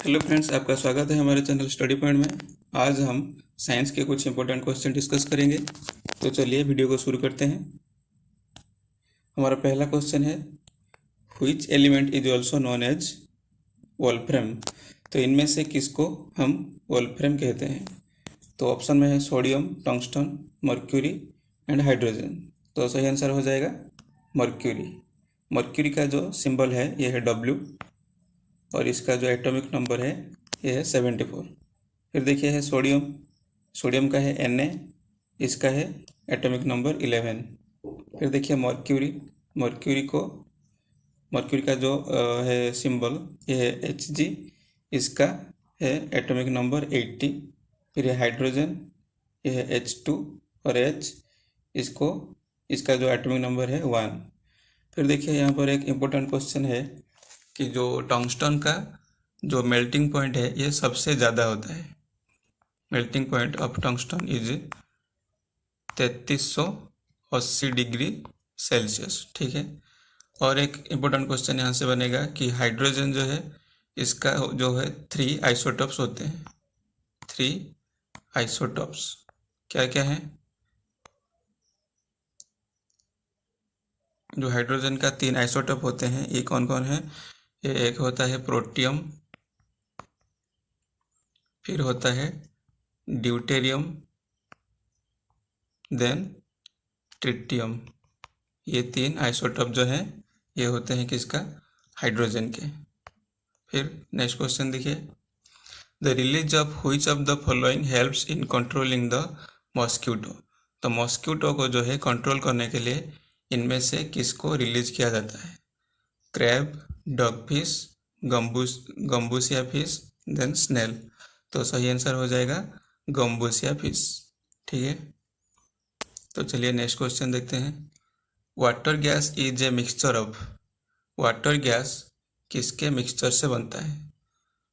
Hello friends, आपका स्वागत है हमारे चैनल स्टडी पॉइंट में। आज हम साइंस के कुछ इंपॉर्टेंट क्वेश्चन डिस्कस करेंगे। तो चलिए वीडियो को शुरू करते हैं। हमारा पहला क्वेश्चन है, which element is also known as wolfram. तो इनमें से किसको हम वोल्फ्रेम कहते हैं? तो ऑप्शन में है sodium, tungsten, mercury and hydrogen. तो सही आंसर हो जाएगा मर्क्यूरी। मर्क्यूरी का जो सिंबल है यह है डब्ल्यू और इसका जो एटॉमिक नंबर है ये है 74। फिर देखिए है सोडियम। सोडियम का है Na, इसका है एटॉमिक नंबर 11। फिर देखिए मर्क्यूरी। मर्क्यूरी का जो है सिंबल ये है Hg, इसका है एटॉमिक नंबर 80। फिर है हाइड्रोजन, ये है H2 और H, इसका जो एटॉमिक नंबर है 1। फिर देखिए यहाँ पर एक इम्पोर्टेंट क्वेश्चन है कि जो टंगस्टन का जो मेल्टिंग पॉइंट है ये सबसे ज़्यादा होता है। Melting point of tungsten is 3380 degree Celsius. ठीक है। और एक इम्पोर्टेंट क्वेश्चन यहाँ से बनेगा कि हाइड्रोजन जो है इसका जो है 3 आइसोटॉप्स होते हैं। 3 आइसोटॉप्स क्या क्या हैं? जो हाइड्रोजन का 3 आइसोटॉप होते हैं ये कौन कौन है? ये एक होता है प्रोटियम, फिर होता है ड्यूटेरियम, देन ट्रिटियम। ये 3 आइसोटॉप जो हैं ये होते हैं किसका? हाइड्रोजन के। फिर नेक्स्ट क्वेश्चन देखिए, the release of which of the following helps in controlling the mosquito. तो मॉस्क्यूटो को जो है कंट्रोल करने के लिए इनमें से किसको रिलीज किया जाता है? Crab, dogfish, gambusia fish, then snail. तो सही आंसर हो जाएगा गम्बूसिया फिश। ठीक है। तो चलिए नेक्स्ट क्वेश्चन देखते हैं, water gas is a mixture of. Water gas किसके मिक्सचर से बनता है?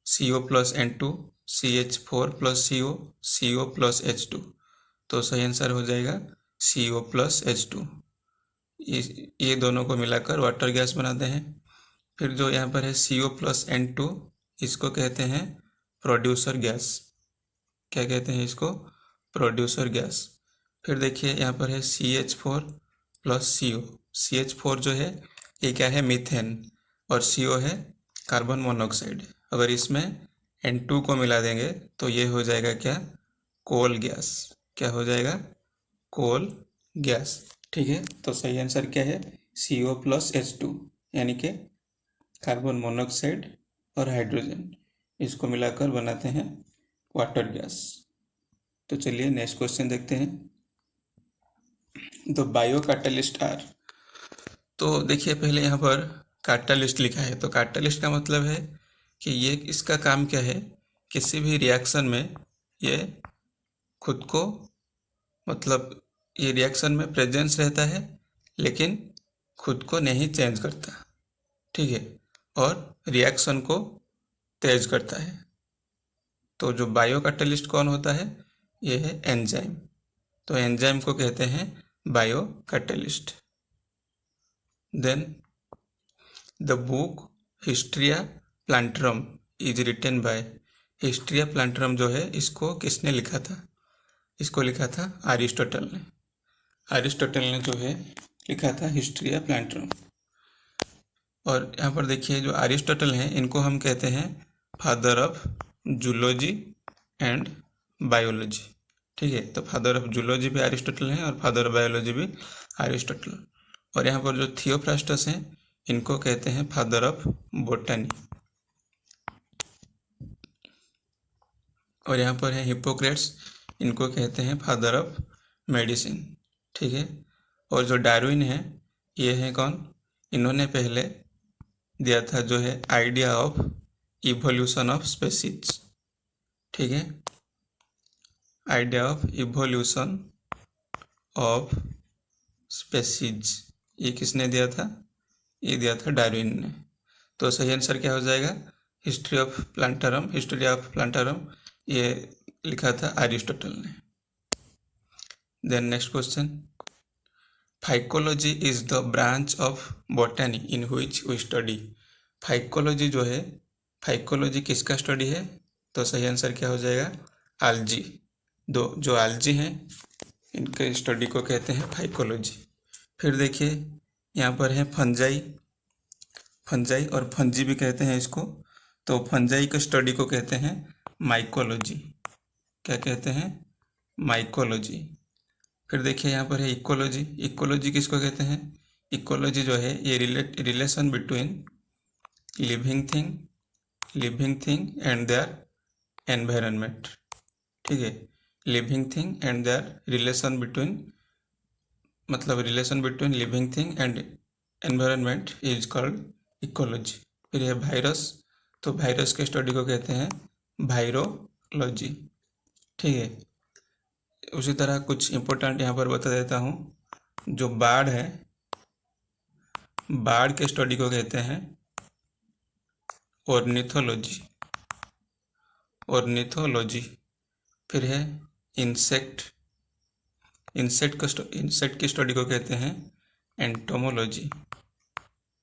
CO plus N2, CH4 plus CO, CO plus H2। तो सही आंसर हो जाएगा CO प्लस H2। ये दोनों को मिलाकर वाटर गैस बनाते हैं। फिर जो यहाँ पर है CO प्लस N2, इसको कहते हैं प्रोड्यूसर गैस। क्या कहते हैं इसको? Producer gas. फिर देखिए यहाँ पर है CH4 प्लस CO। CH4 जो है ये क्या है? मीथेन। और CO है कार्बन मोनोऑक्साइड। अगर इसमें N2 को मिला देंगे तो ये हो जाएगा क्या? Coal gas. क्या हो जाएगा? Coal gas. ठीक है। तो सही आंसर क्या है? CO प्लस H2, यानी कि कार्बन मोनोऑक्साइड और हाइड्रोजन, इसको मिलाकर बनाते हैं वाटर गैस। तो चलिए नेक्स्ट क्वेश्चन देखते हैं, द बायो कैटलिस्ट आर। तो देखिए पहले यहाँ पर कैटलिस्ट लिखा है, तो कैटलिस्ट का मतलब है कि ये इसका काम क्या है? किसी भी रिएक्शन में ये खुद को, मतलब ये रिएक्शन में प्रेजेंस रहता है लेकिन खुद को नहीं चेंज करता। ठीक है। और रिएक्शन को तेज करता है। तो जो बायो कैटलिस्ट कौन होता है? ये है एंजाइम। तो एंजाइम को कहते हैं biocatalyst. Then the book Historia Plantarum is written by. Historia Plantarum जो है इसको किसने लिखा था? इसको लिखा था अरिस्टोटल ने। अरिस्टोटल ने जो है लिखा था हिस्ट्रिया प्लांटरम। और यहाँ पर देखिए जो अरिस्टोटल हैं इनको हम कहते हैं father of zoology and biology. ठीक है। तो फादर ऑफ जूलॉजी भी अरिस्टोटल हैं और फादर ऑफ बायोलॉजी भी अरिस्टोटल। और यहाँ पर जो थियोफ्रास्टस हैं इनको कहते हैं फादर ऑफ बोटनी। और यहाँ पर है हिप्पोक्रेट्स, इनको कहते हैं फादर ऑफ मेडिसिन। ठीक है। और जो डार्विन है ये है कौन? इन्होंने पहले दिया था जो है idea of evolution of species. ठीक है। Idea of evolution of species ये किसने दिया था? ये दिया था डार्विन ने। तो सही आंसर क्या हो जाएगा? हिस्ट्री ऑफ प्लांटारम ये लिखा था अरिस्टोटल ने। Then next question, phycology is the branch of botany in which we study. Phycology जो है, फाइकोलॉजी किसका स्टडी है? तो सही आंसर क्या हो जाएगा? आल्जी। जो आल्जी हैं इनके स्टडी को कहते हैं फाइकोलॉजी। फिर देखिए यहाँ पर है फंजाई और फंजी भी कहते हैं इसको। तो फंजाई के स्टडी को कहते हैं माइकोलॉजी। क्या कहते हैं? माइकोलॉजी। फिर देखिए यहाँ पर है इकोलॉजी किसको कहते हैं? इकोलॉजी जो है ये relation between living thing and their environment. ठीक है, living thing and there relation between living thing and environment is called ecology. फिर है वायरस, तो वायरस के स्टडी को कहते हैं वायरोलॉजी। ठीक है, उसी तरह कुछ इम्पोर्टेंट यहाँ पर बता देता हूँ। जो बाढ़ है, बाढ़ के स्टडी को कहते हैं ऑर्निथोलॉजी। फिर है इंसेक्ट की स्टडी को कहते हैं एंटोमोलॉजी।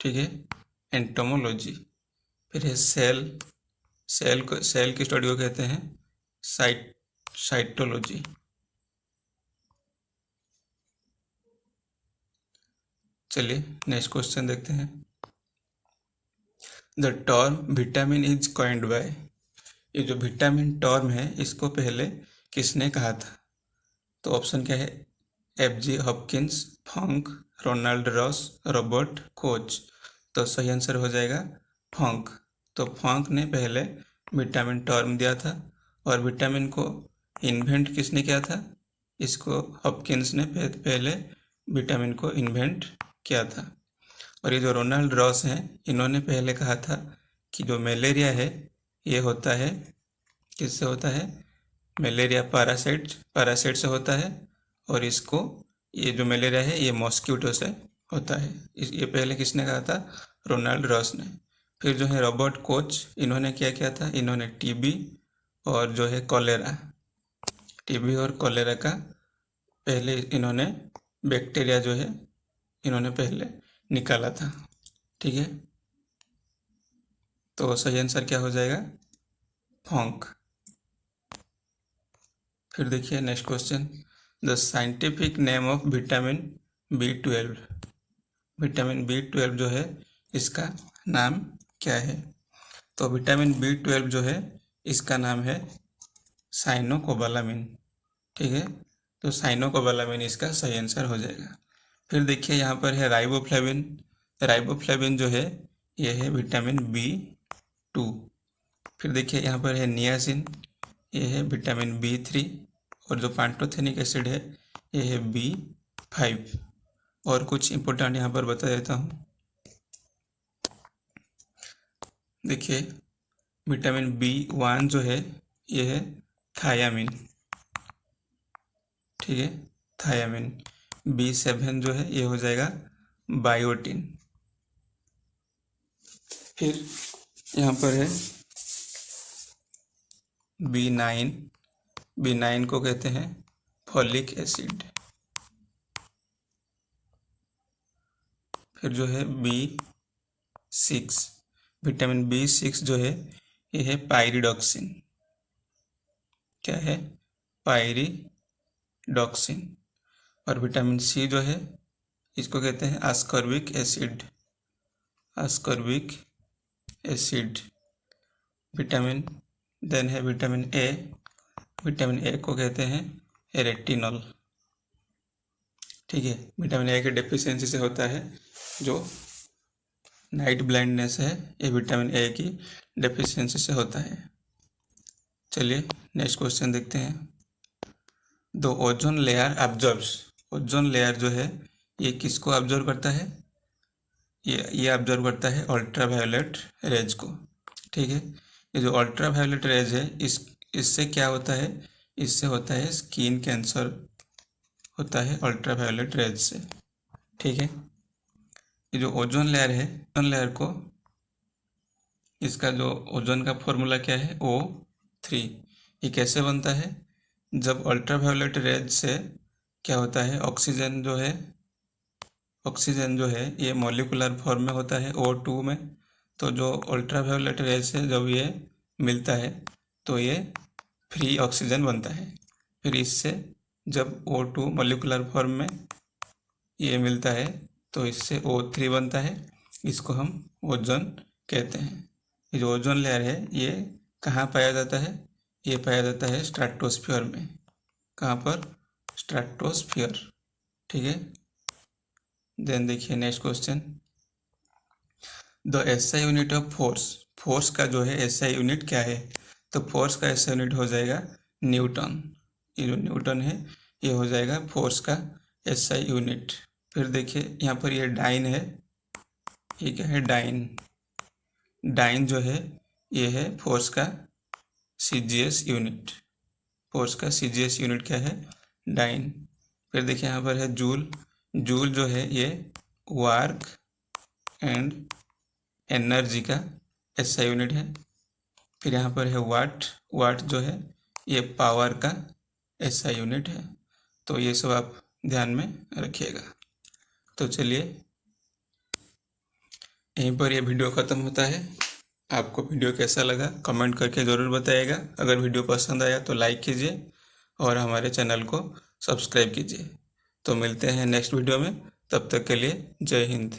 ठीक है, एंटोमोलॉजी। फिर है सेल की स्टडी को कहते हैं साइटोलॉजी। चलिए नेक्स्ट क्वेश्चन देखते हैं। The term vitamin is coined bye, ये जो विटामिन टर्म है इसको पहले किसने कहा था? तो ऑप्शन क्या है? F.G. हॉपकिंस, फंक, रोनाल्ड रॉस, रॉबर्ट कोच। तो सही आंसर हो जाएगा फंक। तो फंक ने पहले विटामिन टर्म दिया था और विटामिन को इन्वेंट किसने किया था? इसको हॉपकिंस ने पहले विटामिन को इन्वेंट किया था। और ये जो रोनाल्ड रॉस हैं इन्होंने पहले कहा था कि जो मलेरिया है ये होता है, किससे होता है? मलेरिया पैरासाइट से होता है। और इसको, ये जो मलेरिया है ये मॉस्किटो से होता है। ये पहले किसने कहा था? रोनाल्ड रॉस ने। फिर जो है रॉबर्ट कोच, इन्होंने क्या किया था? इन्होंने टीबी और जो है कॉलेरा का पहले इन्होंने बैक्टीरिया जो है इन्होंने पहले निकाला था। ठीक है, तो सही आंसर क्या हो जाएगा? फंक। फिर देखिए next question. The scientific name of vitamin B12, vitamin B12 जो है इसका नाम क्या है? तो विटामिन B12 जो है इसका नाम है साइनोकोबालामिन। ठीक है, तो साइनोकोबालामिन इसका सही आंसर हो जाएगा। फिर देखिए यहाँ पर है राइबोफ्लेविन जो है ये है विटामिन B2। फिर देखिए यहाँ पर है नियासिन, ये है विटामिन B3। और जो पैंटोथेनिक एसिड है ये है B5। और कुछ इंपॉर्टेंट यहाँ पर बता देता हूँ। देखिए विटामिन B1 जो है ये है थायामिन। ठीक है, थायामिन। B7 जो है ये हो जाएगा बायोटिन। फिर यहाँ पर है B9 को कहते हैं फॉलिक एसिड। फिर जो है B6, विटामिन B6 जो है ये है पायरिडॉक्सिन। क्या है? पायरिडॉक्सिन। और विटामिन C जो है इसको कहते हैं आस्कॉर्बिक एसिड। देन है विटामिन ए को कहते हैं रेटिनॉल। ठीक है, विटामिन ए की डेफिशिएंसी से होता है जो नाइट ब्लाइंडनेस है, ये विटामिन ए की डेफिशिएंसी से होता है। चलिए नेक्स्ट क्वेश्चन देखते हैं। The ozone layer absorbs, ozone layer जो है ये किसको ऑब्जर्व करता है? ये ऑब्जर्व करता है अल्ट्रावायोलेट रेज को। ठीक है, ये जो अल्ट्रावायोलेट रेज है इससे क्या होता है? इससे होता है स्किन कैंसर, होता है अल्ट्रावायोलेट रेज से। ठीक है, ये जो ओजोन लेयर है, ओजोन लेयर को, इसका जो ओजोन का फॉर्मूला क्या है? O3। ये कैसे बनता है? जब अल्ट्रावायोलेट रेज से क्या होता है? ऑक्सीजन जो है ये मॉलिक्यूलर फॉर्म में होता है O2 में। तो जो अल्ट्रावायोलेट रेज से जब ये मिलता है तो ये फ्री ऑक्सीजन बनता है। फिर इससे जब O2 मॉलिक्यूलर फॉर्म में ये मिलता है तो इससे O3 बनता है। इसको हम ओजोन कहते हैं। ये जो ओजोन लेयर है ये कहाँ पाया जाता है? ये पाया जाता है स्ट्रेटोस्फीयर में। कहाँ पर? स्ट्रेटोस्फीयर। ठीक है। देन देखिए next question, the SI unit of force. Force का जो है एसआई यूनिट क्या है? तो फोर्स का एसआई यूनिट हो जाएगा न्यूटन। ये जो न्यूटन है ये हो जाएगा फोर्स का एसआई यूनिट। फिर देखिए यहाँ पर ये डाइन है। ये क्या है? डाइन। डाइन जो है ये है फोर्स का सीजीएस यूनिट। फोर्स का सीजीएस यूनिट क्या है? डाइन। फिर देखिए यहाँ पर है जूल। जूल जो है ये वर्क एंड एनर्जी का एसआई यूनिट है। फिर यहाँ पर है वाट। वाट जो है ये पावर का एसआई यूनिट है। तो ये सब आप ध्यान में रखिएगा। तो चलिए यहीं पर ये वीडियो ख़त्म होता है। आपको वीडियो कैसा लगा कमेंट करके ज़रूर बताइएगा। अगर वीडियो पसंद आया तो लाइक कीजिए और हमारे चैनल को सब्सक्राइब कीजिए। तो मिलते हैं नेक्स्ट वीडियो में। तब तक के लिए जय हिंद।